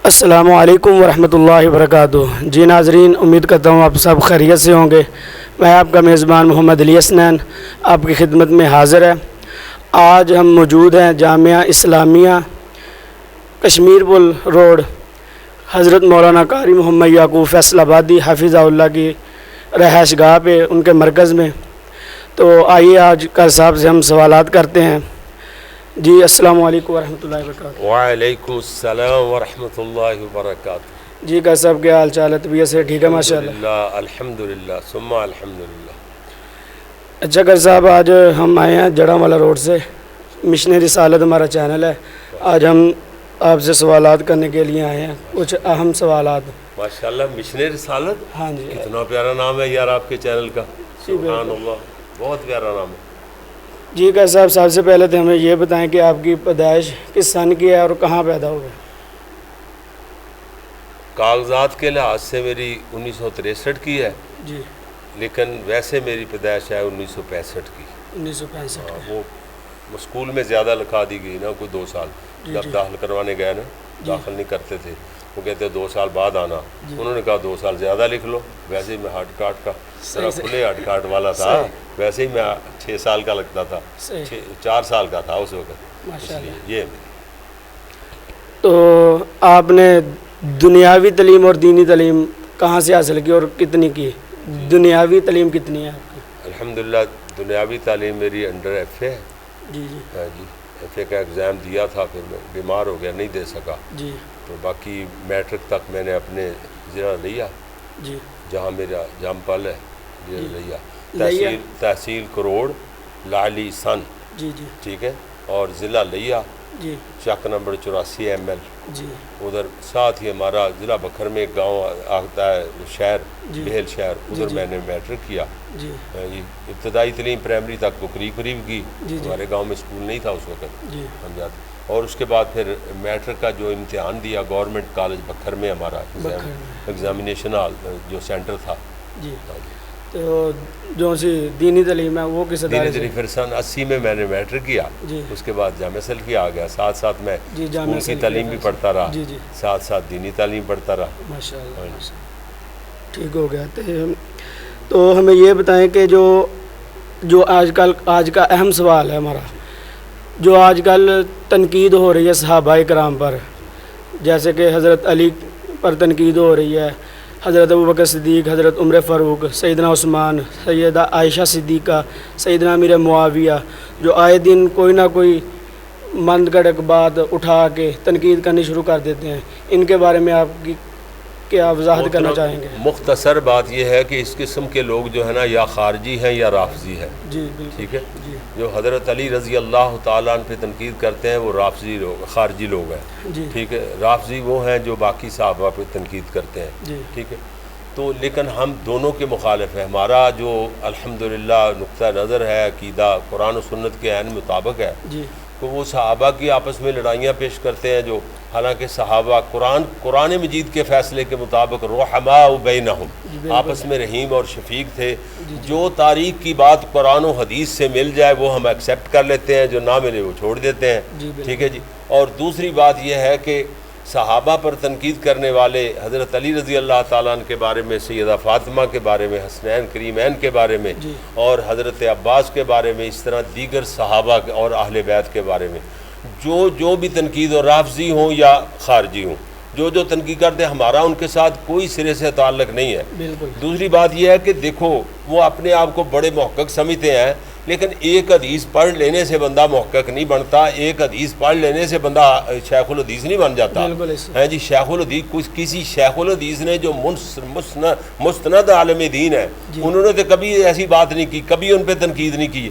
السلام علیکم ورحمۃ اللہ وبرکاتہ۔ جی ناظرین، امید کرتا ہوں آپ سب خیریت سے ہوں گے۔ میں آپ کا میزبان محمد علی اسنین آپ کی خدمت میں حاضر ہے۔ آج ہم موجود ہیں جامعہ اسلامیہ کشمیر پل روڈ حضرت مولانا قاری محمد یعقوب فیصل آبادی حفظہ اللہ کی رہائش گاہ پہ، ان کے مرکز میں۔ تو آئیے آج قاری صاحب سے ہم سوالات کرتے ہیں۔ جی السلام علیکم ورحمۃ اللہ وبرکاتہ۔ وعلیکم السلام ورحمۃ اللہ وبرکاتہ۔ جی قاری صاحب کیا حال چال ہے؟ طبیعت سے ٹھیک ہے؟ ماشاء اللہ الحمدللہ ثم الحمدللہ۔ اچھا قاری صاحب، آج ہم آئے ہیں جڑا والا روڈ سے، مشنری رسالت ہمارا چینل ہے۔ آج ہم آپ سے سوالات کرنے کے لیے آئے ہیں، کچھ اہم سوالات۔ ماشاءاللہ، مشنری رسالت، ہاں جی، کتنا پیارا نام ہے یار آپ کے چینل کا، سبحان اللہ، بہت پیارا نام ہے۔ جی قاری صاحب، سب سے پہلے تو ہمیں یہ بتائیں کہ آپ کی پیدائش کس سن کی ہے اور کہاں پیدا ہوئے؟ کاغذات کے لحاظ سے میری 1963 کی ہے، جی، لیکن ویسے میری پیدائش ہے 1965 کی۔ 1965۔ وہ اسکول میں زیادہ لکھا دی گئی نا، کوئی 2 سال جب داخل کروانے گئے نا، داخل نہیں کرتے تھے، وہ کہتے 2 سال بعد آنا، انہوں نے کہا 2 سال زیادہ لکھ لو۔ ویسے ہی میں ہارڈ کارڈ کا کھلے ہارڈ کارڈ والا تھا، ویسے ہی میں 6 سال کا لگتا تھا، 4 سال کا تھا اس وقت، اس لیے یہ ہے۔ تو آپ نے دنیاوی تعلیم اور دینی تعلیم کہاں سے حاصل کی اور کتنی کی؟ دنیاوی تعلیم کتنی ہے آپ کی؟ الحمدللہ دنیاوی تعلیم میری انڈر ایف اے ہے۔ جی جی جی، ایف اے کا ایگزام دیا تھا، پھر میں بیمار ہو گیا، نہیں دے سکا، جی تو باقی میٹرک تک میں نے اپنے ضلع لیا، جی جہاں میرا جام پل ہے، ضلع لیا، لیا۔ تحصیل کروڑ لالی سن، جی جی ٹھیک ہے، اور ضلع لیا، جی چک نمبر 84 ML۔ جی ادھر ساتھ ہی ہمارا ضلع بکھر میں ایک گاؤں آتا ہے شہر، بہل شہر، ادھر میں نے میٹرک کیا۔ جی ابتدائی تعلیم پرائمری تک کو قریب کی، ہمارے گاؤں میں اسکول نہیں تھا اس وقت، جی ہم جاتے، اور اس کے بعد پھر میٹرک کا جو امتحان دیا گورنمنٹ کالج بکھر میں، ہمارا ایگزامینیشن ہال جو سینٹر تھا۔ جی تو جو سی دینی تعلیم ہے وہ کس ادارے سے؟ پھر سن 80 میں نے میٹرک کیا، جی اس کے بعد جامعہ سلفی آ گیا، ساتھ ساتھ میں جی اسکول کی تعلیم بھی پڑھتا رہا، جی جی ساتھ ساتھ دینی تعلیم پڑھتا رہا۔ ماشاء اللہ، ٹھیک ہو گیا۔ تو ہمیں یہ بتائیں کہ جو آج کا اہم سوال ہے ہمارا، جو آج کل تنقید ہو رہی ہے صحابہ کرام پر، جیسے کہ حضرت علی پر تنقید ہو رہی ہے، حضرت ابوبکر صدیق، حضرت عمر فاروق، سیدنا عثمان، سیدہ عائشہ صدیقہ، سیدنا امیر معاویہ، جو آئے دن کوئی نہ کوئی مند گڑک بات اٹھا کے تنقید کرنی شروع کر دیتے ہیں، ان کے بارے میں آپ کی کیا وضاحت کرنا چاہیں گے؟ مختصر بات یہ ہے کہ اس قسم کے لوگ جو ہے نا، یا خارجی ہیں یا رافضی ہیں، جی بالکل، ٹھیک ہے۔ جی جو حضرت علی رضی اللہ تعالیٰ عنہ پہ تنقید کرتے ہیں وہ رافضی لوگ، خارجی لوگ ہیں، جی ٹھیک ہے۔ رافضی وہ ہیں جو باقی صحابہ پہ تنقید کرتے ہیں، جی ٹھیک ہے۔ تو لیکن ہم دونوں کے مخالف ہیں۔ ہمارا جو الحمدللہ نقطہ نظر ہے، عقیدہ قرآن و سنت کے عین مطابق ہے، جی تو وہ صحابہ کی آپس میں لڑائیاں پیش کرتے ہیں، جو حالانکہ صحابہ قرآن مجید کے فیصلے کے مطابق رحماء بینہم، آپس میں رحیم اور شفیق تھے۔ جو تاریخ کی بات قرآن و حدیث سے مل جائے وہ ہم ایکسیپٹ کر لیتے ہیں، جو نہ ملے وہ چھوڑ دیتے ہیں، ٹھیک ہے جی۔ اور دوسری بات یہ ہے کہ صحابہ پر تنقید کرنے والے حضرت علی رضی اللہ تعالیٰ عنہ کے بارے میں، سیدہ فاطمہ کے بارے میں، حسنین کریمین کے بارے میں، اور حضرت عباس کے بارے میں، اس طرح دیگر صحابہ اور اہل بیت کے بارے میں جو بھی تنقید، اور رافضی ہوں یا خارجی ہوں، جو تنقید کرتے ہیں، ہمارا ان کے ساتھ کوئی سرے سے تعلق نہیں ہے۔ بالکل۔ دوسری بات یہ ہے کہ دیکھو، وہ اپنے آپ کو بڑے محقق سمجھتے ہیں، لیکن ایک حدیث پڑھ لینے سے بندہ محقق نہیں بنتا، ایک حدیث پڑھ لینے سے بندہ شیخ الحدیث نہیں بن جاتا ہے جی۔ شیخ الحدیث، کسی شیخ الحدیث نے جو مستند عالم دین ہے، انہوں نے تو کبھی ایسی بات نہیں کی، کبھی ان پہ تنقید نہیں کی،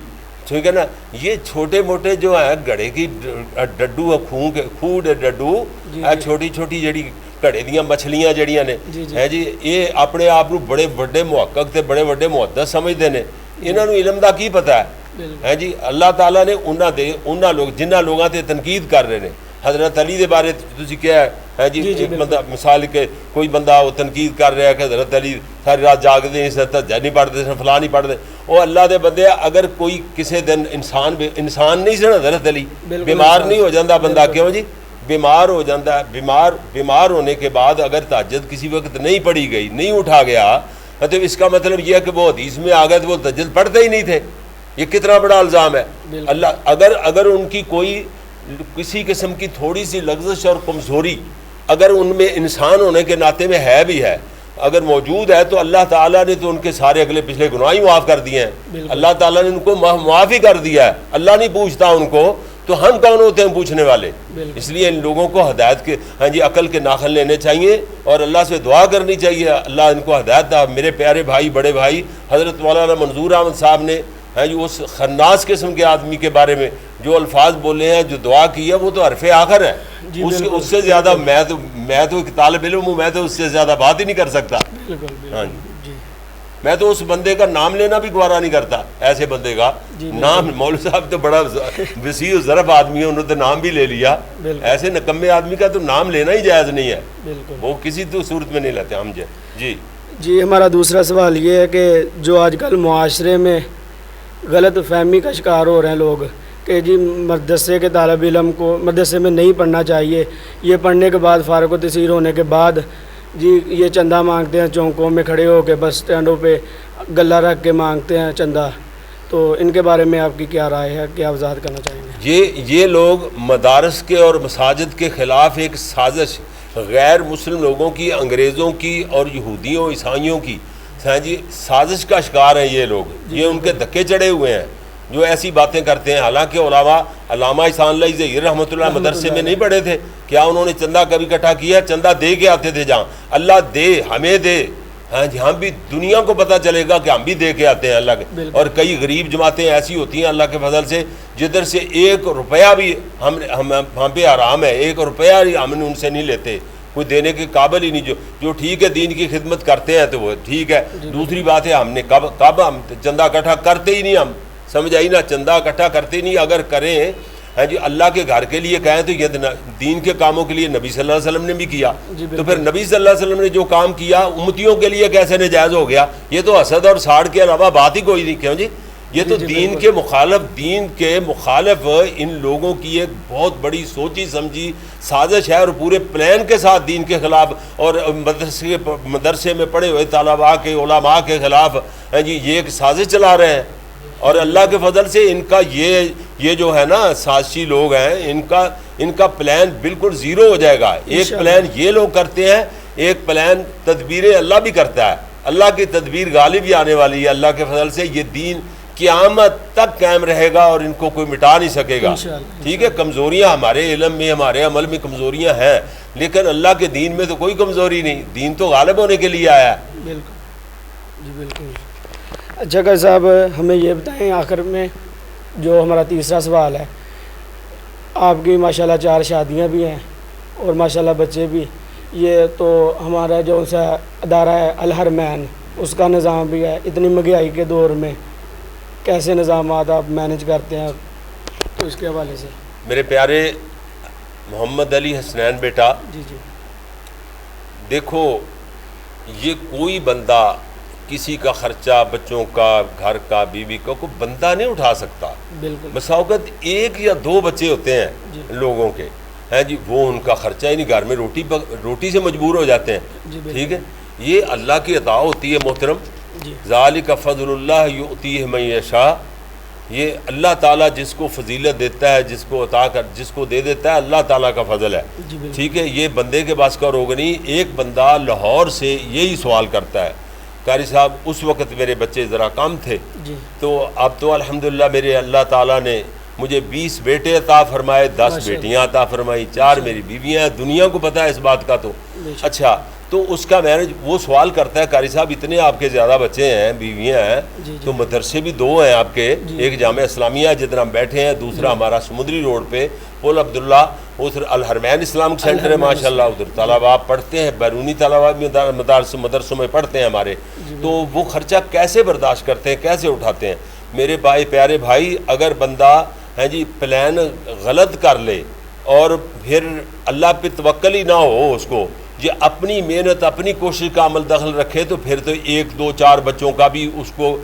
ٹھیک ہے نا۔ یہ چھوٹے موٹے جو ہیں گھڑے کی ڈڈو، خود ڈڈو، چھوٹی چھوٹی جڑی گھڑے دیاں مچھلیاں جڑیاں نے ہیں جی، یہ اپنے آپ کو بڑے بڑے محقق تے بڑے بڑے محدث سمجھتے ہیں، انہوں نے علم دا کی پتہ ہے جی۔ اللہ تعالیٰ نے انہاں لوگ جنہاں لوگاں تے تنقید کر رہے ہیں، حضرت علی دے بارے تسی کیا ہے جی، ایک بندہ مثال کے کوئی بندہ وہ تنقید کر رہا ہے کہ حضرت علی ساری رات جاگتے نہیں سن، تہجد نہیں پڑھتے سن، فلاں نہیں پڑھتے، وہ اللہ دے بندے، اگر کوئی کسی دن انسان نہیں سن حضرت علی، بیمار نہیں ہو جاتا بندہ، کیوں جی؟ بیمار ہو جاتا ہے، بیمار ہونے کے بعد اگر تہجد کسی وقت نہیں پڑھی گئی، نہیں اٹھا گیا، تو اس کا مطلب یہ ہے کہ وہ حدیث میں آ گئے تو وہ تہجد پڑھتے ہی نہیں تھے۔ یہ کتنا بڑا الزام ہے۔ اللہ اگر ان کی کوئی کسی قسم کی تھوڑی سی لغزش اور کمزوری اگر ان میں انسان ہونے کے ناطے میں ہے بھی ہے، اگر موجود ہے، تو اللہ تعالیٰ نے تو ان کے سارے اگلے پچھلے گناہ ہی معاف کر دیے ہیں۔ اللہ تعالیٰ نے ان کو معاف ہی کر دیا ہے، اللہ نہیں پوچھتا ان کو، تو ہم کون ہوتے ہیں پوچھنے والے؟ اس لیے ان لوگوں کو ہدایت کے عقل کے ناخن لینے چاہیے اور اللہ سے دعا کرنی چاہیے اللہ ان کو ہدایت دے۔ میرے پیارے بھائی، بڑے بھائی حضرت مولانا منظور احمد صاحب نے اس خناس قسم کے آدمی کے بارے میں جو الفاظ بولے ہیں، جو دعا کی ہے، وہ تو حرف آخر ہے۔ اس سے زیادہ میں تو ایک طالب علم ہوں، میں تو اس سے زیادہ بات ہی نہیں کر سکتا۔ ہاں جی، میں تو اس بندے کا نام لینا بھی گوارا نہیں کرتا، ایسے بندے کا نام۔ مولوی صاحب تو بڑا وسیع و ظرف آدمی ہے، انہوں نے نام بھی لے لیا۔ ایسے نکمے آدمی کا تو نام لینا ہی جائز نہیں ہے، وہ کسی تو صورت میں نہیں لیتے ہم۔ جی ہمارا دوسرا سوال یہ ہے کہ جو آج کل معاشرے میں غلط فہمی کا شکار ہو رہے ہیں لوگ کہ جی مدرسے کے طالب علم کو مدرسے میں نہیں پڑھنا چاہیے، یہ پڑھنے کے بعد فارغ و تحصیل ہونے کے بعد جی یہ چندہ مانگتے ہیں، چوکوں میں کھڑے ہو کے، بس اسٹینڈوں پہ گلہ رکھ کے مانگتے ہیں چندہ، تو ان کے بارے میں آپ کی کیا رائے ہے، کیا وضاحت کرنا چاہیں گے؟ یہ لوگ مدارس کے اور مساجد کے خلاف ایک سازش، غیر مسلم لوگوں کی، انگریزوں کی اور یہودیوں عیسائیوں کی سازش کا شکار ہیں یہ لوگ۔ یہ ان کے دھکے چڑھے ہوئے ہیں جو ایسی باتیں کرتے ہیں۔ حالانکہ علامہ احسان اللہ ظہیر رحمۃ اللہ مدرسے میں نہیں پڑھے تھے، کیا انہوں نے چندہ کبھی اکٹھا کیا؟ چندہ دے کے آتے تھے، جہاں اللہ دے ہمیں دے، ہم بھی دنیا کو پتہ چلے گا کہ ہم بھی دے کے آتے ہیں اللہ کے۔ اور کئی غریب جماعتیں ایسی ہوتی ہیں اللہ کے فضل سے جدھر سے 1 روپیہ بھی ہم پہ حرام ہے، 1 روپیہ ہم ان سے نہیں لیتے، کوئی دینے کے قابل ہی نہیں۔ جو ٹھیک ہے دین کی خدمت کرتے ہیں تو وہ ٹھیک ہے۔ دوسری بات ہے ہم نے کب ہم چندہ اکٹھا کرتے ہی نہیں، ہم سمجھ آئی نا، چندہ اکٹھا کرتے نہیں۔ اگر کریں اللہ کے گھر کے لیے کہیں تو یہ دین کے کاموں کے لیے نبی صلی اللہ علیہ وسلم نے بھی کیا، تو پھر نبی صلی اللہ علیہ وسلم نے جو کام کیا امتیوں کے لیے کیسے ناجائز ہو گیا؟ یہ تو حسد اور ساڑھ کے علاوہ بات ہی کوئی نہیں۔ کیوں جی؟ یہ تو دین کے مخالف ان لوگوں کی ایک بہت بڑی سوچی سمجھی سازش ہے، اور پورے پلان کے ساتھ دین کے خلاف اور مدرسے میں پڑھے ہوئے طلباء کے علماء کے خلاف یہ ایک سازش چلا رہے ہیں۔ اور اللہ کے فضل سے ان کا یہ جو ہے نا سازشی لوگ ہیں، ان کا پلان بالکل زیرو ہو جائے گا۔ ایک پلان یہ لوگ کرتے ہیں، ایک پلان تدبیریں اللہ بھی کرتا ہے۔ اللہ کی تدبیر غالب ہی آنے والی ہے اللہ کے فضل سے۔ یہ دین قیامت تک قائم رہے گا اور ان کو کوئی مٹا نہیں سکے گا۔ ٹھیک ہے، کمزوریاں ہمارے علم میں، ہمارے عمل میں کمزوریاں ہیں، لیکن اللہ کے دین میں تو کوئی کمزوری نہیں، دین تو غالب ہونے کے لیے آیا ہے۔ بالکل جی بالکل۔ اچھا کہ صاحب ہمیں یہ بتائیں آخر میں جو ہمارا تیسرا سوال ہے، آپ کی ماشاءاللہ 4 شادیاں بھی ہیں اور ماشاءاللہ بچے بھی، یہ تو ہمارا جو سا ادارہ ہے الحرمین، اس کا نظام بھی ہے، اتنی مہنگائی کے دور میں کیسے نظامات آپ مینج کرتے ہیں، تو اس کے حوالے سے؟ میرے پیارے محمد علی حسنین بیٹا، جی دیکھو یہ کوئی بندہ کسی کا خرچہ، بچوں کا، گھر کا، بیوی کا، کوئی بندہ نہیں اٹھا سکتا۔ بالکل، بس اوقات 1 یا 2 بچے ہوتے ہیں لوگوں کے، وہ ان کا خرچہ ہی نہیں، گھر میں روٹی سے مجبور ہو جاتے ہیں۔ ٹھیک ہے، یہ اللہ کی عطا ہوتی ہے محترم۔ ذالک فضل اللہ یؤتیہ من یشاء، یہ اللہ تعالیٰ جس کو فضیلت دیتا ہے، جس کو دے دیتا ہے، اللہ تعالیٰ کا فضل ہے۔ ٹھیک ہے، یہ بندے کے پاس کا روگ نہیں۔ ایک بندہ لاہور سے یہی سوال کرتا ہے، قاری صاحب اس وقت میرے بچے ذرا کم تھے، تو اب تو الحمدللہ میرے اللہ تعالیٰ نے مجھے 20 بیٹے عطا فرمائے، 10 بیٹیاں عطا فرمائی، 4 میری بیویاں ہیں، دنیا کو پتہ ہے اس بات کا۔ تو اچھا، تو اس کا مینج وہ سوال کرتا ہے، قاری صاحب اتنے آپ کے زیادہ بچے ہیں، بیویاں ہیں، تو مدرسے بھی 2 ہیں آپ کے، ایک جامعہ اسلامیہ جدھر ہم بیٹھے ہیں، دوسرا ہمارا سمندری روڈ پہ پول عبداللہ، ادھر الحرمین اسلامک سینٹر ہے ماشاءاللہ، ادھر طلباء پڑھتے ہیں، بیرونی طلباء بھی مدرسوں میں پڑھتے ہیں ہمارے۔ تو وہ خرچہ کیسے برداشت کرتے ہیں، کیسے اٹھاتے ہیں؟ میرے پیارے بھائی، اگر بندہ پلان غلط کر لے اور پھر اللہ پہ توکل ہی نہ ہو اس کو، یہ اپنی محنت، اپنی کوشش کا عمل دخل رکھے، تو پھر تو 1 2 4 بچوں کا بھی اس کو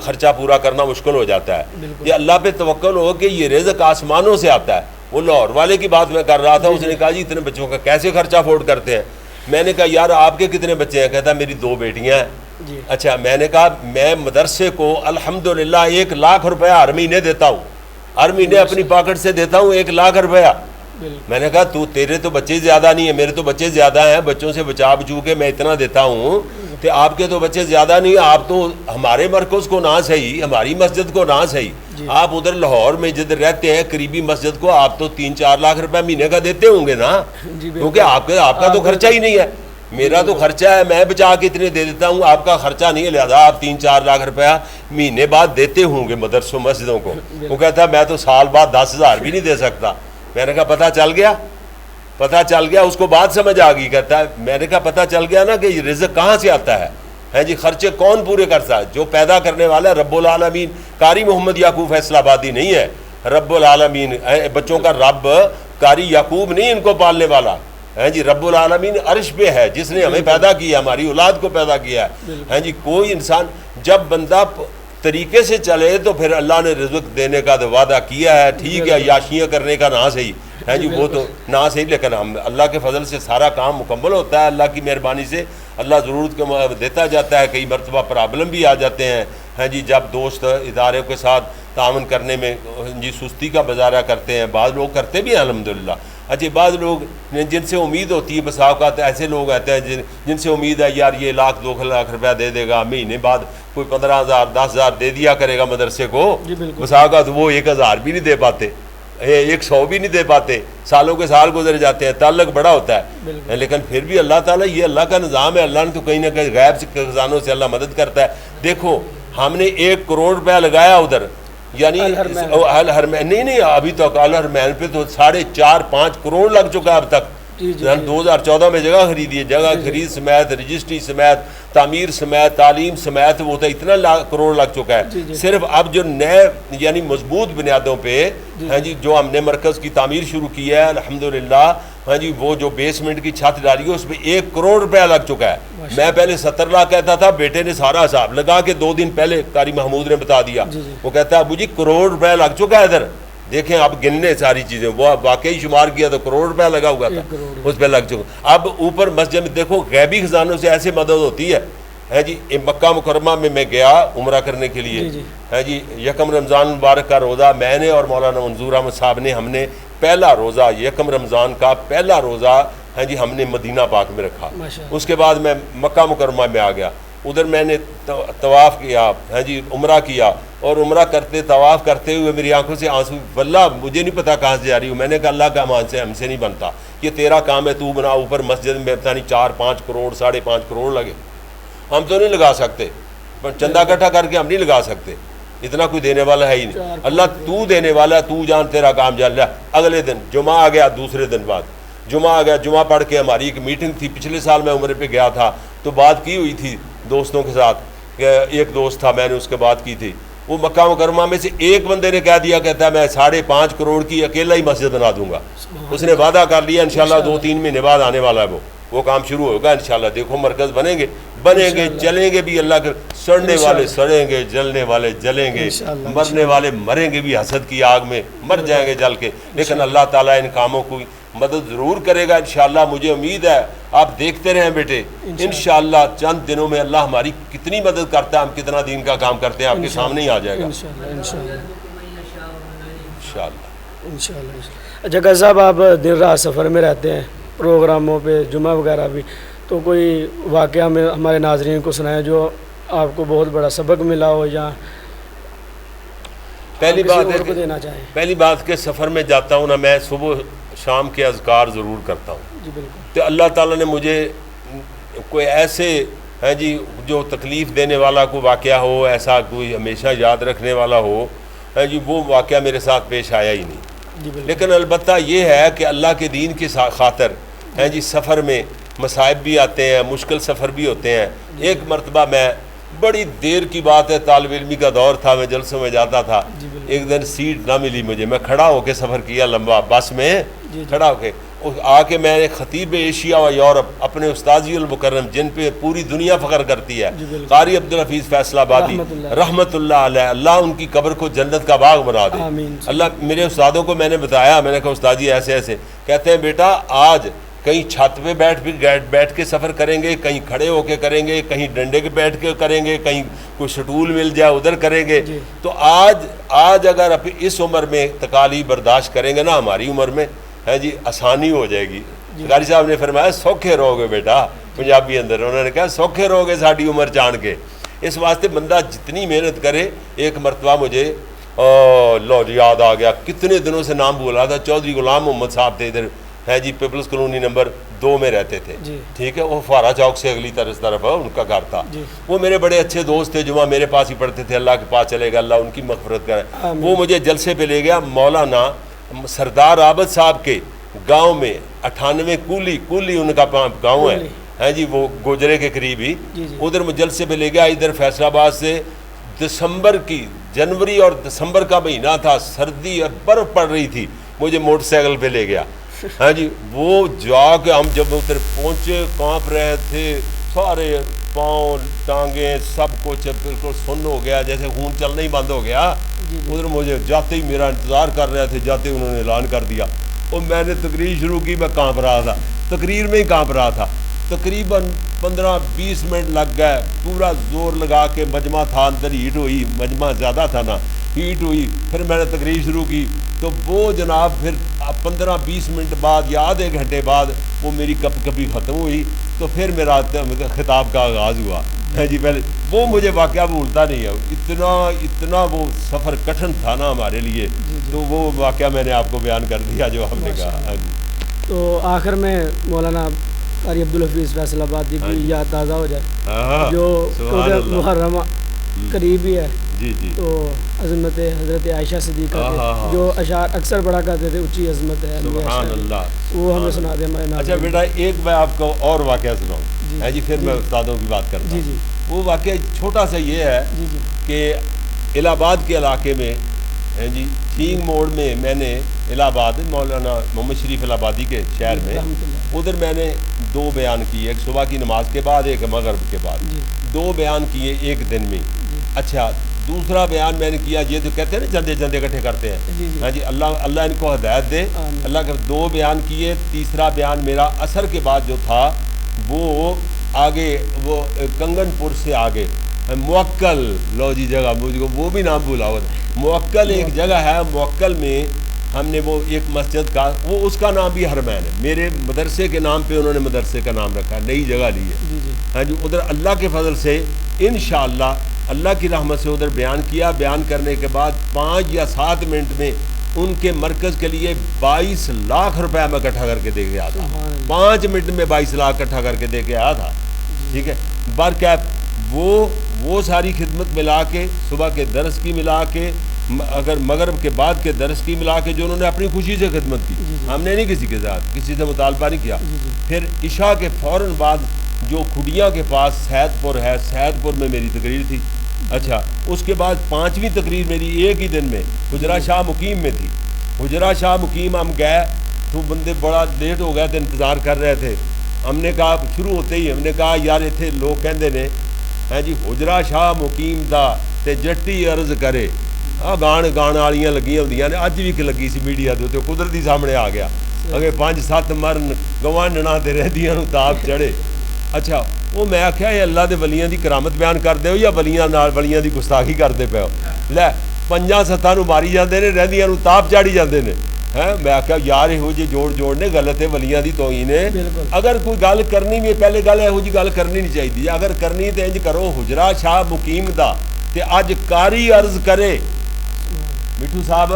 خرچہ پورا کرنا مشکل ہو جاتا ہے۔ یہ اللہ پہ توکل ہو کہ یہ رزق آسمانوں سے آتا ہے، وہ لاہور والے کی بات میں کر رہا تھا. اس نے کہا جی اتنے بچوں کا کیسے خرچہ افورڈ کرتے ہیں؟ میں نے کہا یار آپ کے کتنے بچے ہیں؟ کہتا میری 2 بیٹیاں ہیں. اچھا. میں نے کہا میں مدرسے کو الحمدللہ 1 لاکھ روپیہ ہر مہینے دیتا ہوں, ہر مہینے اپنی پاکٹ سے دیتا ہوں 1 لاکھ روپیہ. میں نے کہا تیرے تو بچے زیادہ نہیں ہیں, میرے تو بچے زیادہ ہیں, بچوں سے بچا بچو کے میں اتنا دیتا ہوں, کہ آپ کے تو بچے زیادہ نہیں. آپ تو ہمارے مرکز کو نہ صحیح, ہماری مسجد کو نہ صحیح, آپ ادھر لاہور میں جدھر رہتے ہیں قریبی مسجد کو آپ تو 3-4 لاکھ روپے مہینے کا دیتے ہوں گے نا, کیونکہ آپ کا تو خرچہ ہی نہیں ہے. میرا تو خرچہ ہے, میں بچا کے اتنے دے دیتا ہوں, آپ کا خرچہ نہیں ہے, لہٰذا آپ 3-4 لاکھ روپیہ مہینے بعد دیتے ہوں گے مدرسوں مسجدوں کو. وہ کہتا ہے میں تو سال بعد 10,000 بھی نہیں دے سکتا. میں نے کہا پتہ چل گیا, اس کو بات سمجھ آ گئی. کہتا ہے میں نے کہا پتہ چل گیا نا کہ یہ رزق کہاں سے آتا ہے جی, خرچے کون پورے کرتا ہے؟ جو پیدا کرنے والا ہے رب العالمین. قاری محمد یعقوب فیصل آبادی نہیں ہے, رب العالمین. بچوں کا رب قاری یعقوب نہیں ان کو پالنے والا ہے جی, رب العالمین عرش پہ ہے جس نے ہمیں پیدا کیا, ہماری اولاد کو پیدا کیا ہے جی. کوئی انسان جب بندہ طریقے سے چلے تو پھر اللہ نے رزق دینے کا وعدہ کیا ہے. ٹھیک ہے, یاشیاں کرنے کا نہ صحیح ہے جی, وہ تو نہ صحیح, لیکن ہم اللہ کے فضل سے سارا کام مکمل ہوتا ہے. اللہ کی مہربانی سے اللہ ضرورت کو دیتا جاتا ہے. کئی مرتبہ پرابلم بھی آ جاتے ہیں جی, جب دوست ادارے کے ساتھ تعاون کرنے میں جی سستی کا مظاہرہ کرتے ہیں. بعض لوگ کرتے بھی ہیں الحمدللہ. اچھا, بعض لوگ جن سے امید ہوتی ہے, بسا اوقات ایسے لوگ آتے ہیں جن سے امید ہے یار یہ 1-2 لاکھ روپیہ دے دے گا, مہینے بعد کوئی 15,000 10,000 دے دیا کرے گا مدرسے کو. بسا اوقات وہ 1,000 بھی نہیں دے پاتے, 100 بھی نہیں دے پاتے, سالوں کے سال گزر جاتے ہیں. تعلق بڑا ہوتا ہے, لیکن پھر بھی اللہ تعالیٰ, یہ اللہ کا نظام ہے. اللہ نے تو کہیں نہ کہیں غیب سے خزانوں سے اللہ مدد کرتا ہے. دیکھو ہم نے 1 کروڑ روپیہ لگایا ادھر, یعنی نہیں ابھی تک الحرمین پہ تو 4.5-5 کروڑ لگ چکا ہے اب تک. 2014 میں جگہ خریدی ہے, جگہ خرید سمیت, رجسٹری سمیت, تعمیر سمیت, تعلیم سمیت, وہ تو اتنا کروڑ لگ چکا ہے. صرف اب جو نئے یعنی مضبوط بنیادوں پہ جی جو ہم نے مرکز کی تعمیر شروع کی ہے الحمدللہ جی, وہ جو بیسمنٹ کی چھت ڈالی ہے اس پہ 1 کروڑ روپیہ لگ چکا ہے. میں پہلے 70 لاکھ کہتا تھا, بیٹے نے سارا حساب لگا کے 2 دن پہلے قاری محمود نے بتا دیا. وہ کہتا ہے ابو جی کروڑ روپیہ لگ چکا ہے ادھر. دیکھیں اب گننے ساری چیزیں, وہ واقعی شمار کیا تو کروڑ روپیہ لگا ہوا تھا, اس پہ لگ چکا. اب اوپر مسجد میں دیکھو غیبی خزانوں سے ایسے مدد ہوتی ہے جی. مکہ مکرمہ میں میں گیا عمرہ کرنے کے لیے ہے جی, 1 رمضان مبارک کا روزہ میں نے اور مولانا منظور احمد صاحب نے, ہم نے پہلا روزہ 1 رمضان کا پہلا روزہ ہے جی ہم نے مدینہ پاک میں رکھا. اس کے بعد میں مکہ مکرمہ میں آ گیا, ادھر میں نے طواف کیا ہے جی, عمرہ کیا, اور عمرہ کرتے طواف کرتے ہوئے میری آنکھوں سے آنسو, واللہ مجھے نہیں پتا کہاں سے جا رہی ہوں. میں نے کہا اللہ کا امان سے ہم سے نہیں بنتا, یہ تیرا کام ہے, تو بنا. اوپر مسجد میں پتہ نہیں 4-5 کروڑ 5.5 کروڑ لگے, ہم تو نہیں لگا سکتے, چندہ اکٹھا کر کے ہم نہیں لگا سکتے, اتنا کوئی دینے والا ہے ہی نہیں. اللہ تو دینے والا, تو جان تیرا کام جان لیا. اگلے دن جمعہ آ گیا, دوسرے دن بعد جمعہ آ گیا, جمعہ پڑھ کے ہماری ایک میٹنگ تھی. پچھلے سال میں عمرے پہ گیا تھا تو بات کی ہوئی تھی دوستوں کے ساتھ, کہ ایک دوست تھا, میں نے اس کے بات کی تھی. وہ مکہ مکرمہ میں سے ایک بندے نے کہہ دیا, کہتا ہے میں 5.5 کروڑ کی اکیلا ہی مسجد بنا دوں گا. اس نے وعدہ کر لیا, انشاءاللہ 2-3 مہینے بعد آنے والا ہے وہ کام شروع ہوگا انشاءاللہ. دیکھو مرکز بنیں گے چلیں گے بھی, اللہ کے سڑنے والے سڑیں گے, جلنے والے جلیں گے, مرنے والے مریں گے بھی, حسد کی آگ میں مر جائیں گے جل کے, لیکن اللہ تعالیٰ ان کاموں کو مدد ضرور کرے گا انشاءاللہ. مجھے امید ہے آپ دیکھتے رہیں بیٹے, انشاءاللہ چند دنوں میں اللہ ہماری کتنی مدد کرتا ہے, ہم کتنا دین کا کام کرتے ہیں, آپ کے سامنے ہی آ جائے گا انشاءاللہ. اچھا قاضی صاحب, آپ دن رات سفر میں رہتے ہیں, پروگراموں پہ جمعہ وغیرہ بھی, تو کوئی واقعہ ہمیں ہمارے ناظرین کو سنائیں جو آپ کو بہت بڑا سبق ملا ہو, یا پہلی بات کہ سفر میں جاتا ہوں نا, میں صبح شام کے اذکار ضرور کرتا ہوں جی بالکل. تو اللہ تعالیٰ نے مجھے کوئی ایسے ہے جی جو تکلیف دینے والا کوئی واقعہ ہو, ایسا کوئی ہمیشہ یاد رکھنے والا ہو ہے جی, وہ واقعہ میرے ساتھ پیش آیا ہی نہیں. لیکن البتہ یہ ہے کہ اللہ کے دین کی خاطر ہے جی سفر میں مصائب بھی آتے ہیں, مشکل سفر بھی ہوتے ہیں. ایک مرتبہ میں, بڑی دیر کی بات ہے, طالب علمی کا دور تھا, میں جلسوں میں جاتا تھا, ایک دن سیٹ نہ ملی مجھے, میں کھڑا ہو کے سفر کیا لمبا, بس میں کھڑا ہو کے, آ کے میں نے خطیب ایشیا و یورپ اپنے استاذی المکرم جن پہ پوری دنیا فخر کرتی ہے قاری عبدالحفیظ فیصل آبادی رحمۃ اللہ علیہ، اللہ ان کی قبر کو جنت کا باغ بنا دے۔ اللہ میرے استادوں کو میں نے بتایا، میں نے کہا استاد جی ایسے ایسے، کہتے ہیں بیٹا آج کہیں چھت پہ بیٹھ کے سفر کریں گے، کہیں کھڑے ہو کے کریں گے، کہیں ڈنڈے کے بیٹھ کے کریں گے، کہیں کوئی سٹول مل جائے ادھر کریں گے۔ تو آج اگر اس عمر میں تکالیف برداشت کریں گے نا ہماری عمر میں، ہے جی آسانی ہو جائے گی۔ قاری صاحب نے فرمایا سوکھے رہو گے بیٹا، پنجابی اندر انہوں نے کہا سوکھے رہو گے ساڑی عمر جان کے۔ اس واسطے بندہ جتنی محنت کرے، ایک مرتبہ مجھے لو یاد آ گیا، کتنے دنوں سے نام بولا تھا، چودھری غلام محمد صاحب تھے، ادھر ہے جی پیپلز کالونی نمبر 2 میں رہتے تھے، ٹھیک ہے، وہ فارا چوک سے اگلی طرف ان کا گھر تھا۔ وہ میرے بڑے اچھے دوست تھے، جمعہ میرے پاس ہی پڑھتے تھے، اللہ کے پاس چلے گا، اللہ ان کی مغفرت کرے۔ وہ مجھے جلسے پہ لے گیا مولانا سردار عابد صاحب کے گاؤں میں، 98 کولی ان کا گاؤں ہے جی، وہ گوجرے کے قریب ہی، ادھر جلسے پہ لے گیا۔ ادھر فیصل آباد سے جنوری اور دسمبر کا مہینہ تھا، سردی اور برف پڑ رہی تھی، مجھے موٹر سائیکل پہ لے گیا، ہاں جی۔ وہ جا کے ہم جب ادھر پہنچے کانپ رہے تھے، سارے پاؤں ٹانگیں سب کچھ بالکل سن ہو گیا، جیسے خون چلنا ہی بند ہو گیا۔ ادھر مجھے جاتے ہی میرا انتظار کر رہے تھے، جاتے ہی انہوں نے اعلان کر دیا، اور میں نے تقریر شروع کی، میں کانپ رہا تھا، تقریر میں ہی کانپ رہا تھا، تقریباً 15-20 منٹ لگ گئے، پورا زور لگا کے مجمع تھا، اندر ہیٹ ہوئی، مجمع زیادہ تھا نا، ہیٹ ہوئی، پھر میں نے تقریر شروع کی، تو وہ جناب پھر 15-20 منٹ بعد یا آدھے گھنٹے بعد وہ میری کپ کپی ختم ہوئی، تو پھر میرا خطاب کا آغاز ہوا ہے جی۔ پہلے وہ مجھے واقعہ بھولتا نہیں ہے، اتنا وہ سفر کٹھن تھا نا ہمارے لیے، تو وہ واقعہ میں نے آپ کو بیان کر دیا جو ہم نے کہا۔ تو آخر میں مولانا قاری عبدالحفیظ فیصل آبادی کی یاد تازہ ہو جائے، جو محرم قریب ہی ہے، تو عظمت حضرت عائشہ صدیقہ کے جو اشعار اکثر پڑھا کرتے تھے، اونچی عظمت ہے سبحان اللہ، وہ ہمیں سنا دیں ہمارے ناظرین۔ اچھا بیٹا ایک میں آپ کو اور واقعہ سناؤں ہے جی، پھر میں استادوں کی بات کرتا ہوں۔ وہ واقعہ چھوٹا سا یہ ہے کہ الہ آباد کے علاقے میں ہے جی، ٹھینگ موڑ میں نے الہ آباد مولانا محمد شریف الہ آبادی کے شہر میں، ادھر میں نے 2 بیان کیے، ایک صبح کی نماز کے بعد، ایک مغرب کے بعد، 2 بیان کیے ایک دن میں۔ اچھا دوسرا بیان میں نے کیا، یہ تو کہتے ہیں نا جندے اکٹھے کرتے ہیں، ہاں جی، اللہ ان کو ہدایت دے، اللہ کے 2 بیان کیے۔ تیسرا بیان میرا عصر کے بعد جو تھا، وہ آگے وہ کنگن پور سے آگے موکل، لو جی جگہ مجھ کو وہ بھی نام بھولا ہوا تھا، موکل ایک جگہ ہے، موکل میں ہم نے وہ ایک مسجد کا، وہ اس کا نام بھی حرمین ہے، میرے مدرسے کے نام پہ انہوں نے مدرسے کا نام رکھا ہے، نئی جگہ لی ہے، ہاں جی۔ ادھر اللہ کے فضل سے انشاءاللہ اللہ کی رحمت سے ادھر بیان کیا، بیان کرنے کے بعد 5 یا 7 منٹ میں ان کے مرکز کے لیے 22 لاکھ روپے میں اکٹھا کر کے دے کے آیا تھا، 5 منٹ میں 22 لاکھ اکٹھا کر کے دے کے آیا تھا، ٹھیک ہے۔ برکیف وہ ساری خدمت ملا کے، صبح کے درس کی ملا کے، اگر مغرب کے بعد کے درس کی ملا کے، جو انہوں نے اپنی خوشی سے خدمت کی، ہم نے نہیں کسی کے ساتھ کسی سے مطالبہ نہیں کیا۔ پھر عشاء کے فوراً بعد جو کھڈیاں کے پاس سید پور ہے، سید پور میں میری تقریر تھی۔ اچھا اس کے بعد 5ویں تقریر میری ایک ہی دن میں حجرہ شاہ مقیم میں تھی۔ حجرہ شاہ مقیم ہم گئے تو بندے بڑا لیٹ ہو گئے تھے، انتظار کر رہے تھے، ہم نے کہا شروع ہوتے ہی ہم نے کہا یار اتنے لوگ کہندے نے ہے جی حجرہ شاہ مقیم دا تے جٹی عرض کرے، گان والیاں لگیاں ہوندیاں نے، اج بھی ایک لگی سی میڈیا دے تے قدرتی سامنے آ گیا، اگے 5-7 مرن گوانڈنا تے رہدیاں نوں تاپ چڑھے۔ اچھا وہ میں آخیا یہ اللہ دے ولیاں دی کرامت بیان کرتے ہو یا ولیاں دی گستاخی کرتے پے ہو؟ لے 5-7 نوں ماری جاندے نے، رہدیاں نوں تاپ چاڑی جاندے نے۔ میں آخیا یار یہو جی جوڑنے غلط ہے، ولیاں دی توہین ہے۔ اگر کوئی گل کرنی بھی پہلے گل یہو جی گل کرنی نہیں چاہیے، اگر کرنی تو انج کرو حجرہ شاہ مقیم دا تے اج کاری عرض کرے، مٹھو صاحب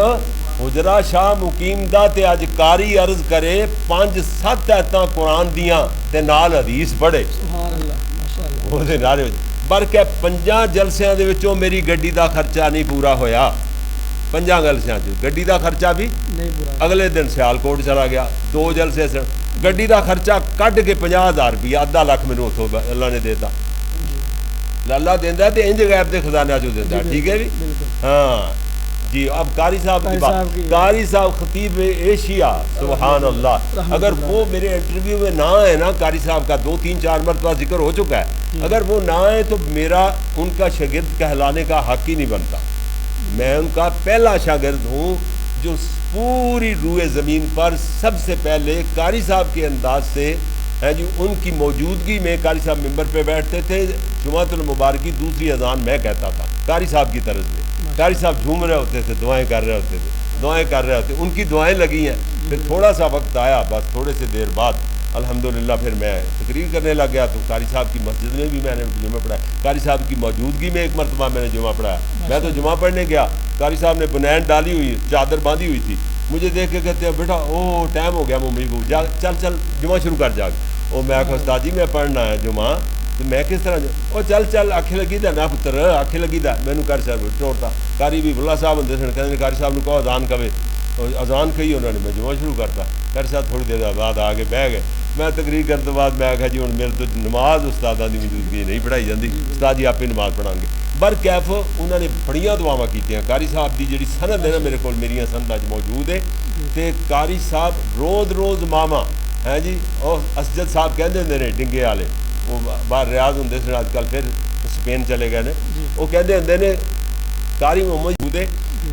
حجرہ شاہ مقیم دا تے اج کاری عرض کرے 5-7 آیتاں قرآن دیاں تے نال حدیث پڑھے، سبحان اللہ ماشاءاللہ، وہ دے نعرے بلکہ 5 جلسیاں دے وچوں میری گڈی دا خرچہ نہیں پورا ہویا، 5 جلسیاں گڈی دا خرچہ بھی نہیں پورا، اگلے دن سیالکوٹ چلا گیا، 2 جلسے سے گڈی دا خرچہ کڈ کے 50,000 روپیہ، آدھا لاکھ میرے اتوں اللہ نے دیتا، اللہ دیندا تے انج غیب دے خزانہ چوں دیندا، ٹھیک ہے جی، ہاں جی اب قاری صاحب کی قاری بات، صاحب کی- قاری صاحب خطیب ایشیا سبحان اللہ، رحمت اگر اللہ۔ وہ میرے انٹرویو میں نہ آئے نا، قاری صاحب کا 2-3-4 مرتبہ ذکر ہو چکا ہے، اگر وہ نہ آئے تو میرا ان کا شاگرد کہلانے کا حق ہی نہیں بنتا۔ میں ان کا پہلا شاگرد ہوں جو پوری روئے زمین پر سب سے پہلے قاری صاحب کے انداز سے ہے جی، ان کی موجودگی میں قاری صاحب ممبر پہ بیٹھتے تھے، جمعۃ المبارک کی دوسری اذان میں کہتا تھا قاری صاحب کی طرز میں، قاری صاحب جھوم رہے ہوتے تھے، دعائیں کر رہے ہوتے تھے، دعائیں کر رہے ہوتے، ان کی دعائیں لگی ہیں۔ پھر تھوڑا سا وقت آیا، بس تھوڑے سے دیر بعد الحمدللہ پھر میں تقریر کرنے لگ گیا، تو قاری صاحب کی مسجد میں بھی میں نے جمعہ پڑھایا، قاری صاحب کی موجودگی میں ایک مرتبہ میں نے جمعہ پڑھایا۔ میں تو جمعہ پڑھنے گیا، قاری صاحب نے بنین ڈالی ہوئی، چادر باندھی ہوئی تھی، مجھے دیکھ کے کہتے ہیں بیٹا او ٹائم ہو گیا ممی کو، جا چل چل جمعہ شروع کر جا۔ وہ میں کہا استاد جی میں پڑھنا ہے جمعہ، تو میں کس طرح او چل چل آکھے لگی دا نہ پتر آکھے لگی دا، مینوں قاری صاحب ٹوڑتا، قاری بھی بلا صاحب ہوندے سن، کہندے قاری صاحب نوں کہو اذان کہے، اور اذان کہی انہوں نے، میں جمعہ شروع کرتا۔ قاری صاحب تھوڑی دیر بعد آ کے بہ گئے، میں تقریر کرنے بعد میں کہا جی ہوں میرے تو نماز استاداں دی موجودگی نہیں پڑھائی جاندی، استاد جی آپ ہی نماز پڑھان گے۔ برکیف انہوں نے بڑیاں دعاواں کیتیاں، قاری صاحب دی جڑی سند ہے نا میرے کول میریاں سند اج موجود ہے، تے قاری صاحب روز ماما ہیں جی، اور اسجد صاحب کہندے ہوندے نے ڈنگے والے، وہ باہر ریاض ہوندے سن، اج کل پھر سپین چلے گئے نے، وہ کہندے ہوندے نے قاری محمد دے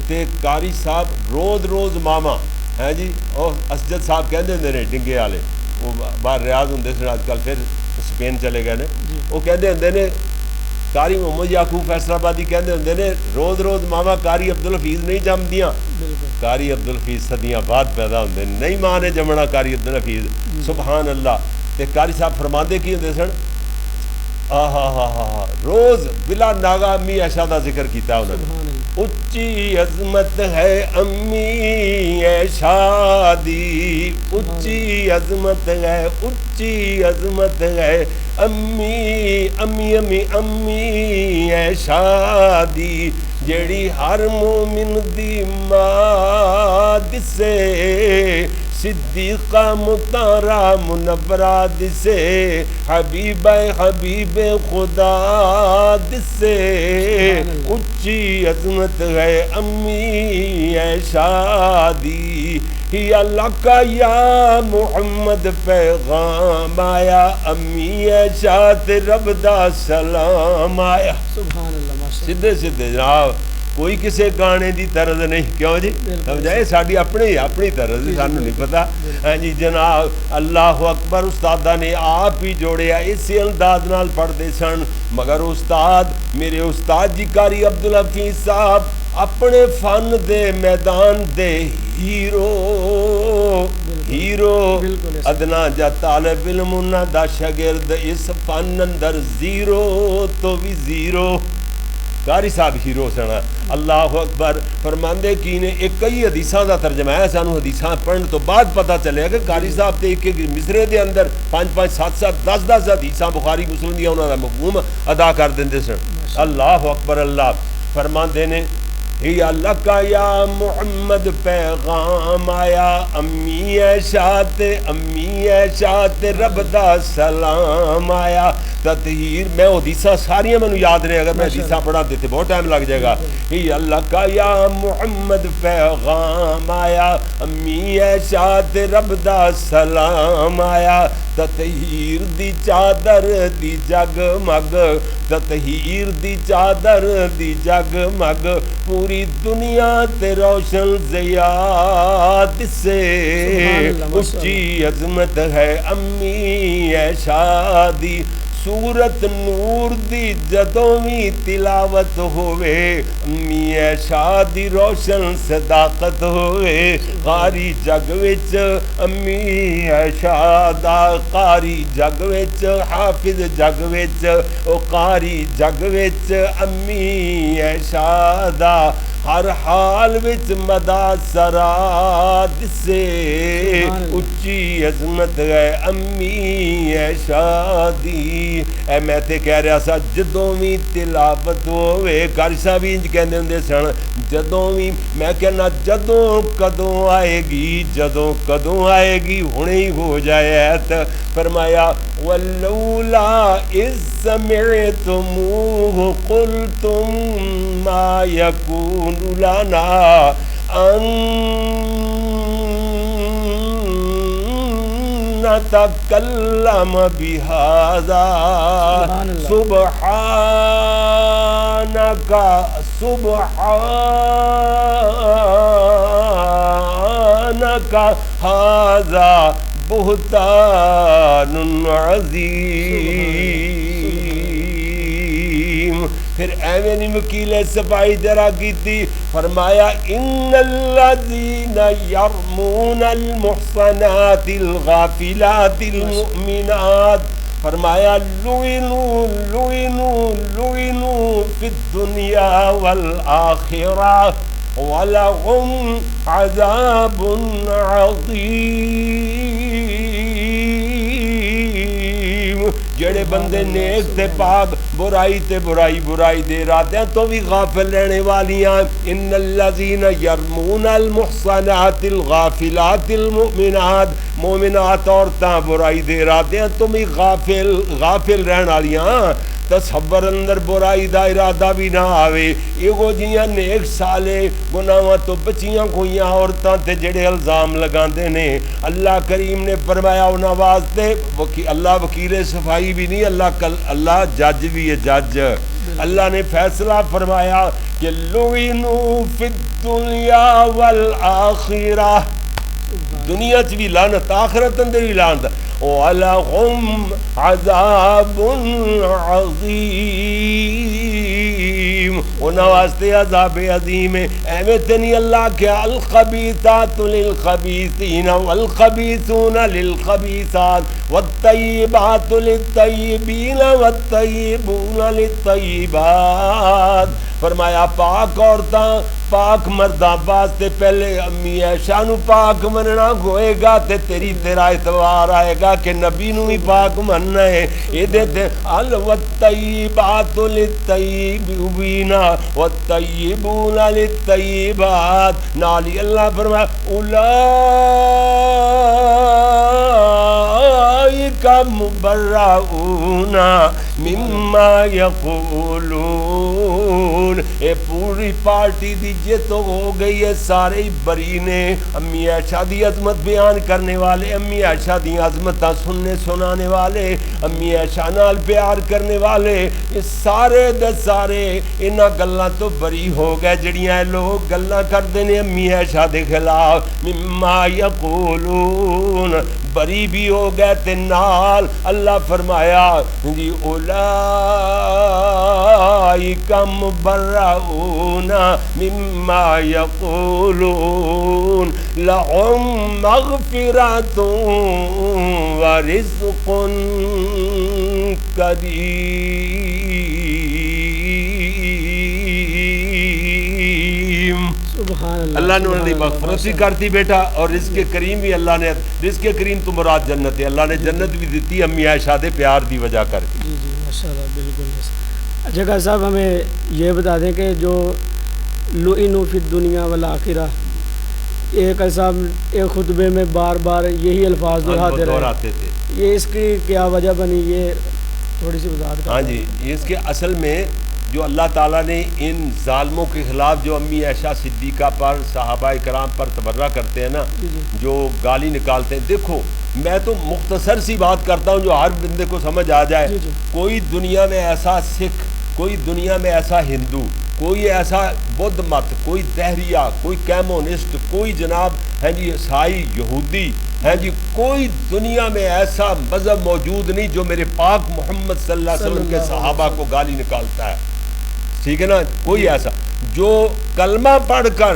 تے قاری صاحب روز ماما ہیں جی، اور اسجد صاحب کہندے ہوندے نے ڈنگے والے، وہ باہر ریاض ہوندے سن، اج کل پھر سپین چلے گئے نے، وہ کہندے ہوندے نے قاری محمد یعقوب فیصل آبادی کہندے ہوندے نے روز ماما قاری عبدالحفیظ نہیں جمدیاں، قاری عبدالحفیظ صدیاں بعد پیدا ہوندے، نہیں ماں نے جمنا قاری عبدالحفیظ، سبحان اللہ۔ تے قاری صاحب فرماندے کی ہوندے سن، روز بلا ناگا امی عائشہ دا ذکر کیتا انہوں نے، اچھی عظمت ہے امی عائشہ دی، اچھی عظمت ہے، اچھی عظمت ہے امی امی امی امی عائشہ دی، جیڑی ہر مومن دی ماں دسے، صدیقہ مطہرہ منورہ دسے، حبیب خدا دسے، اچھی عظمت ہے امی عائشہ دی، یا لکا یا محمد پیغام آیا، امی عائشہ تے رب دا سلام آیا۔ سبحان اللہ، سیدھے جناب، کوئی کسی گانے دی طرز نہیں، کیوں جی سمجھائے، ساری اپنی طرز سانوں نہیں پتا، ہاں جی جناب اللہ اکبر۔ استادہ نے آپ ہی جوڑیا، اسی انداز نال پڑھتے سن، مگر استاد میرے استاد جی قاری عبدالحفیظ صاحب اپنے فن دے میدان دے ہیرو ادنا جا طالب علم انہاں دا شاگرد، اس فن اندر زیرو تو بھی زیرو، قاری صاحب ہیرو سنا۔ اللہ اکبر۔ فرماندے کی نے ایک کئی حدیثاں دا ترجمہ ہے، سانو حدیثاں پڑھن تو بعد پتہ چلے کہ قاری صاحب تے ایک مصرے دے اندر 5-5 7-7 10-10 حدیثاں بخاری مسلم دی انہاں دا مفہوم ادا کر دیندے سن۔ اللہ اکبر۔ اللہ فرماندے نے یا لکا یا محمد پیغام آیا، امی عائشہ تے رب دا سلام آیا۔ تطہیر میں حدیثاں ساریاں مینوں یاد نے، اگر میں حدیثاں پڑھا دیتے بہت ٹائم لگ جائے گا۔ یا لکا یا محمد پیغام آیا، امی عائشہ تے رب دا سلام آیا۔ تطہیر دی چادر دی جگمگ، تطہیر دی چادر دی جگمگ، پوری دنیا تے روشن ضیاء دسے، اچھی عظمت ہے امی عائشہ دی، سورت نور دی جدوں وی تلاوت ہوئے، امی عائشہ دی روشن صداقت ہوئے، قاری جگ وچ امی عائشہ دا، قاری جگ وچ حافظ جگ وچ، او قاری جگ وچ امی عائشہ دا، ہر حال وچ مدا سرا دسے، اچھی عظمت ہے امی عائشہ دی۔ اے میں تے کہہ رہا سا جدوں وی تلاوت ہوئے، قاری صاحب انج کہندے ہوندے سن، جدوں وی میں کہنا جدوں کدوں آئے گی، جدوں کدوں آئے گی، ہنے ہی ہو جائے۔ تو فرمایا ولولا اذ سمعتموہ قلتم ما یکون لنا أن نتكلم بهذا سبحانك هذا بہتان عظیم. پھر ایویں نہیں وکیل صفائی ذرا کی تھی, فرمایا ان الذین یرمون المحصنات الغافلات المؤمنات, فرمایا لعنوا لعنوا لعنوا فی الدنیا والآخرہ وَلَهُمْ عَذَابٌ عَظِيمٌ. جڑے بندے نیک تے پاک برائی تے برائی دے رہتے ہیں تو بھی غافل رہنے والیاں. ان الذین یرمون المحصنات الغافلات المؤمنات, مومنات عورتاں برائی دے رہتے ہیں تم بھی غافل رہن والیاں. تصور اندر برائی دا ارادہ بھی نہ آوے. ایگو جیاں نیک سالے گناہاں تو بچیاں کوئیاں عورتاں تے جڑے الزام لگاندے نے, اللہ کریم نے فرمایا انہاں واسطے اللہ وکیل صفائی بھی نہیں, اللہ جج بھی ہے جج. اللہ نے فیصلہ فرمایا کہ لعنوا فی الدنیا والآخرہ, دنیا چ بھی لعنت آخرت اندر بھی لعنت. وَلَهُمْ عَذَابٌ عَظِيمٌ, انہاں واسطے عذاب عظیم ہے. ایویں تے نہیں اللہ کہ الخبیثات للخبیثین والخبیثون للخبیثات والطیبات للطیبین والطیبون للطیبات. فرمایا پاک عورتاں پاک مرداں واسطے پہلے امی عائشہ نو پاک مننا ہوئے گا تے تیرا اعتبار آئے گا کہ نبی نو ہی پاک مننا ہے. یہ دیتے الطیبات للطیبین والطیبون للطیبات. نالی اللہ فرمایا اولئک مبرؤون مما یقولون. اے پوری پارٹی دی جت ہو گئی ہے, سارے بری نے. امی عائشہ دی عظمت بیان کرنے والے, امی عائشہ دی عظمتاں سننے سنانے والے, امی عائشہ نال پیار کرنے والے, یہ سارے دے سارے انہاں گلاں تو بری ہو گئے جڑیاں لوگ گلاں کردے نے امی عائشہ دے خلاف. مما یقولون, بری بھی ہو گئے تے نال اللہ فرمایا جی اولئک مبرؤون مما یقولون لهم مغفرۃ ورزق کریم. اللہ نے انہوں نے مغفرت بھی کرتی بیٹا, اور رزق کریم بھی اللہ نے, رزق کریم تو مراد جنت ہے. اللہ نے جنت بھی دیتی امی عائشہ دے پیار دی وجہ کر کے. جی جی ماشاءاللہ بالکل. اچھا قاضی صاحب ہمیں یہ بتا دیں کہ جو لعنوا فی الدنیا والآخرہ, ایک قاضی صاحب ایک خطبے میں بار بار یہی الفاظ دہراتے تھے, یہ اس کی کیا وجہ بنی, یہ تھوڑی سی وضاحت کریں. ہاں جی, اس کے اصل میں جو اللہ تعالیٰ نے ان ظالموں کے خلاف جو امی عائشہ صدیقہ پر صحابہ کرام پر تبرہ کرتے ہیں نا, جو گالی نکالتے ہیں, دیکھو میں تو مختصر سی بات کرتا ہوں جو ہر بندے کو سمجھ آ جائے. کوئی دنیا میں ایسا سکھ, کوئی دنیا میں ایسا ہندو, کوئی ایسا بدھ مت, کوئی دہریہ, کوئی کیمونسٹ, کوئی جناب ہے جی عیسائی, یہودی ہے جی, کوئی دنیا میں ایسا مذہب موجود نہیں جو میرے پاک محمد صلی اللہ علیہ وسلم کے صحابہ کو گالی نکالتا ہے. ٹھیک ہے نا, کوئی ایسا جو کلمہ پڑھ کر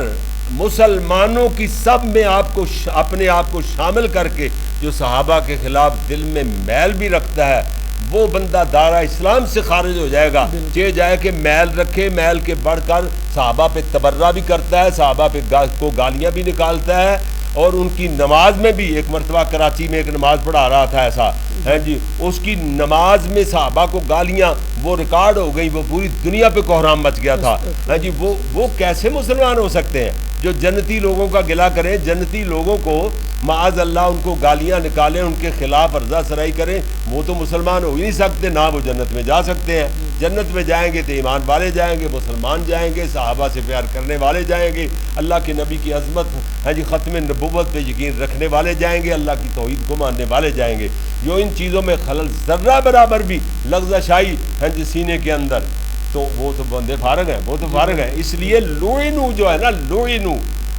مسلمانوں کی سب میں آپ کو اپنے آپ کو شامل کر کے جو صحابہ کے خلاف دل میں میل بھی رکھتا ہے, وہ بندہ دائرہ اسلام سے خارج ہو جائے گا. چاہے جائے کہ میل رکھے, میل کے بڑھ کر صحابہ پہ تبرہ بھی کرتا ہے, صحابہ پہ کو گالیاں بھی نکالتا ہے, اور ان کی نماز میں بھی. ایک مرتبہ کراچی میں ایک نماز پڑھا رہا تھا ایسا ہے جی, اس کی نماز میں صحابہ کو گالیاں وہ ریکارڈ ہو گئی, وہ پوری دنیا پہ کوہرام مچ گیا تھا ہے جی. وہ کیسے مسلمان ہو سکتے ہیں جو جنتی لوگوں کا گلا کریں، جنتی لوگوں کو معاذ اللہ ان کو گالیاں نکالیں، ان کے خلاف عرضہ سرائی کریں، وہ تو مسلمان ہو ہی نہیں سکتے، نہ وہ جنت میں جا سکتے ہیں۔ جنت میں جائیں گے تو ایمان والے جائیں گے، مسلمان جائیں گے، صحابہ سے پیار کرنے والے جائیں گے، اللہ کے نبی کی عظمت ختم نبوت پہ یقین رکھنے والے جائیں گے، اللہ کی توحید کو ماننے والے جائیں گے۔ جو ان چیزوں میں خلل ذرہ برابر بھی لغزش آئی سینے کے اندر، تو وہ تو بندے فارغ ہیں، وہ تو فارغ ہیں۔ اس لیے لوئنو جو ہے نا،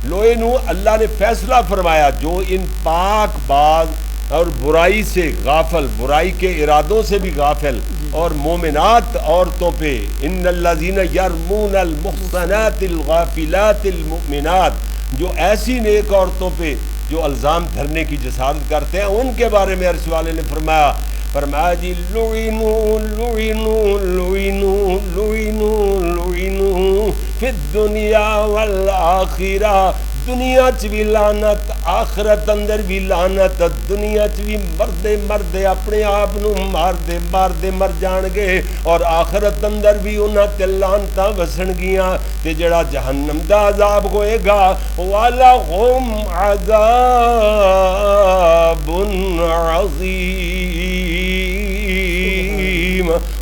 لوئنو اللہ نے فیصلہ فرمایا، جو ان پاک باز اور برائی سے غافل، برائی کے ارادوں سے بھی غافل اور مومنات عورتوں پہ، ان الذین یرمون المحصنات الغافلات المؤمنات، جو ایسی نیک عورتوں پہ جو الزام دھرنے کی جسارت کرتے ہیں، ان کے بارے میں عرش والے نے فرمایا جی لعنوا لعنوا لعنوا لعنوا لعنوا فی الدنیا والآخرہ، دنیا چ بھی لعنت، آخرت اندر بھی لعنت۔ دنیا چ بھی مردے اپنے آپ نو مار دے مر جان گے، اور آخرت اندر بھی انہاں تے لعنتاں وسن گیاں، تے جڑا جہنم دا عذاب ہوئے گا، وَلَهُمْ عَذَابٌ عَظِيمٌ،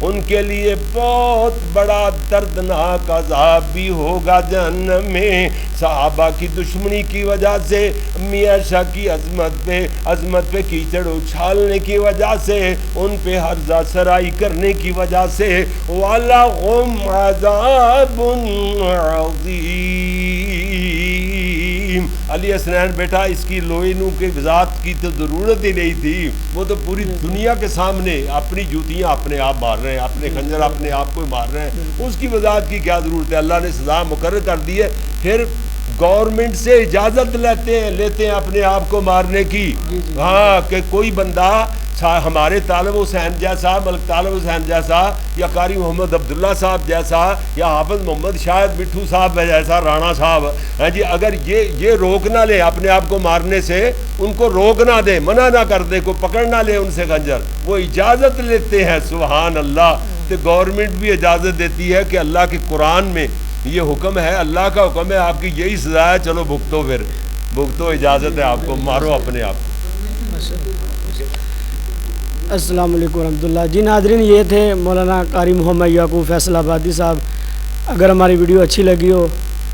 ان کے لیے بہت بڑا دردناک عذاب بھی ہوگا جہنم میں۔ صحابہ کی دشمنی کی وجہ سے، میاں شاہ کی عظمت پہ کیچڑ اچھالنے کی وجہ سے، ان پہ عرضہ سرائی کرنے کی وجہ سے، وَلَهُمْ عَذَابٌ عَظِيمٌ۔ علی حسنین بیٹا، اس کی لوئنو کے ذات کی تو ضرورت ہی نہیں تھی، وہ تو پوری دنیا کے سامنے اپنی جوتیاں اپنے آپ مار رہے ہیں، اپنے خنجر اپنے آپ کو مار رہے ہیں، اس کی وضاحت کی کیا ضرورت ہے؟ اللہ نے سزا مقرر کر دی ہے، پھر گورنمنٹ سے اجازت لیتے ہیں اپنے آپ کو مارنے کی۔ ہاں، کہ کوئی بندہ ہمارے طالب حسین جیسا، ملک طالب حسین جیسا، یا قاری محمد عبداللہ صاحب جیسا، یا حافظ محمد شاہد مٹھو صاحب جیسا، رانا صاحب، ہاں جی، اگر یہ روک نہ لے اپنے آپ کو مارنے سے، ان کو روک نہ دے، منع نہ کر دے، کو پکڑ نہ لے ان سے خنجر، وہ اجازت لیتے ہیں۔ سبحان اللہ۔ تو گورنمنٹ بھی اجازت دیتی ہے کہ اللہ کے قرآن میں یہ حکم ہے، اللہ کا حکم ہے، آپ کی یہی سزا ہے، چلو بھگتو، پھر بھگتو، اجازت ہے آپ کو، مارو اپنے آپ کو۔ السلام علیکم ورحمۃ اللہ۔ جی ناظرین، یہ تھے مولانا قاری محمد یعقوب فیصل آبادی صاحب۔ اگر ہماری ویڈیو اچھی لگی ہو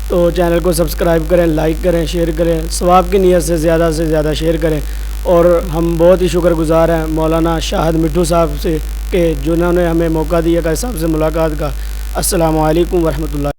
تو چینل کو سبسکرائب کریں، لائک کریں، شیئر کریں، ثواب کی نیت سے زیادہ شیئر کریں، اور ہم بہت ہی شکر گزار ہیں مولانا شاہد مٹھو صاحب سے کہ جنہوں نے ہمیں موقع دیا کہ صاحب سے ملاقات کا۔ السلام علیکم ورحمۃ اللہ۔